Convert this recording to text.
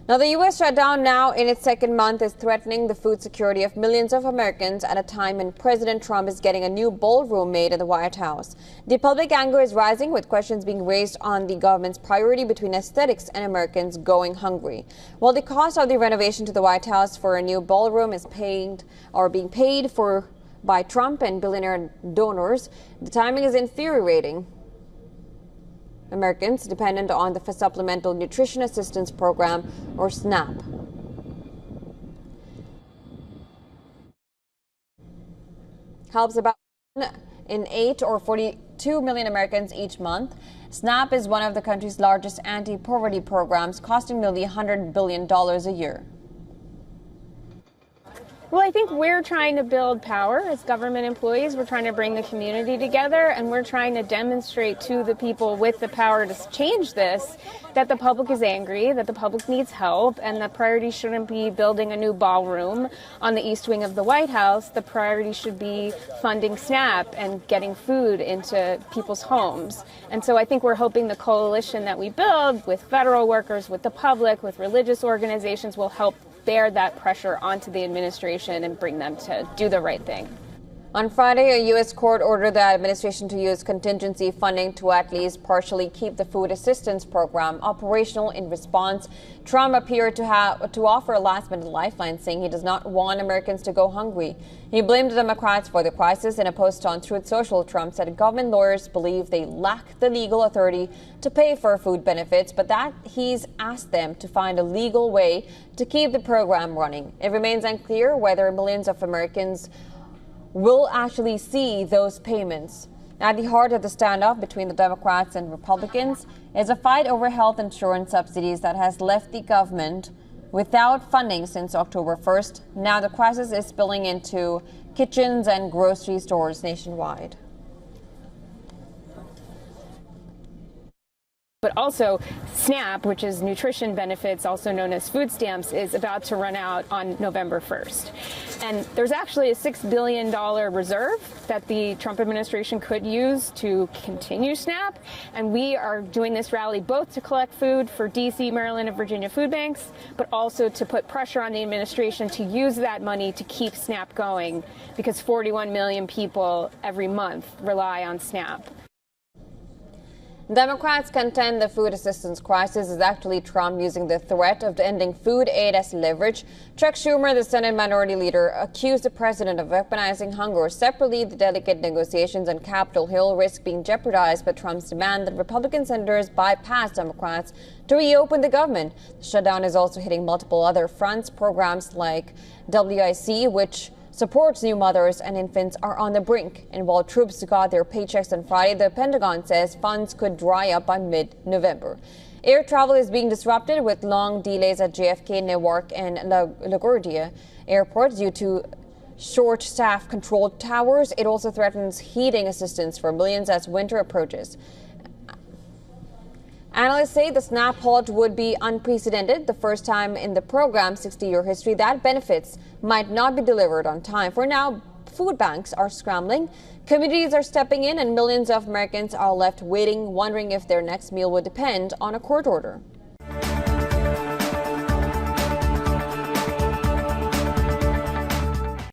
Now, the U.S. shutdown, now in its second month, is threatening the food security of millions of Americans at a time when President Trump is getting a new ballroom made in the White House. The public anger is rising, with questions being raised on the government's priority between aesthetics and Americans going hungry. While the cost of the renovation to the White House for a new ballroom is being paid for by Trump and billionaire donors, the timing is infuriating Americans dependent on the Supplemental Nutrition Assistance Program, or SNAP. Helps about 1 in 8 or 42 million Americans each month. SNAP is one of the country's largest anti-poverty programs, costing nearly $100 billion a year. Well, I think we're trying to build power as government employees. We're trying to bring the community together, and we're trying to demonstrate to the people with the power to change this that the public is angry, that the public needs help, and the priority shouldn't be building a new ballroom on the east wing of the White House. The priority should be funding SNAP and getting food into people's homes. And so I think we're hoping the coalition that we build with federal workers, with the public, with religious organizations will help bear that pressure onto the administration and bring them to do the right thing. On Friday, a U.S. court ordered the administration to use contingency funding to at least partially keep the food assistance program operational. In response, Trump appeared to offer a last-minute lifeline, saying he does not want Americans to go hungry. He blamed the Democrats for the crisis. In a post on Truth Social, Trump said government lawyers believe they lack the legal authority to pay for food benefits, but that he's asked them to find a legal way to keep the program running. It remains unclear whether millions of Americans will actually see those payments. At the heart of the standoff between the Democrats and Republicans is a fight over health insurance subsidies that has left the government without funding since October 1st. Now the crisis is spilling into kitchens and grocery stores nationwide. But also, SNAP, which is nutrition benefits, also known as food stamps, is about to run out on November 1st. And there's actually a $6 billion reserve that the Trump administration could use to continue SNAP. And we are doing this rally both to collect food for D.C., Maryland, and Virginia food banks, but also to put pressure on the administration to use that money to keep SNAP going, because 41 million people every month rely on SNAP. Democrats contend the food assistance crisis is actually Trump using the threat of ending food aid as leverage. Chuck Schumer, the Senate Minority Leader, accused the president of weaponizing hunger. Separately, the delicate negotiations on Capitol Hill risk being jeopardized by Trump's demand that Republican senators bypass Democrats to reopen the government. The shutdown is also hitting multiple other fronts. Programs like WIC, which supports new mothers and infants, are on the brink. And while troops got their paychecks on Friday, the Pentagon says funds could dry up by mid-November. Air travel is being disrupted with long delays at JFK, Newark, and LaGuardia airports due to short staff controlled towers. It also threatens heating assistance for millions as winter approaches. Analysts say the SNAP halt would be unprecedented, the first time in the program's 60-year history that benefits might not be delivered on time. For now, food banks are scrambling, communities are stepping in, and millions of Americans are left waiting, wondering if their next meal would depend on a court order.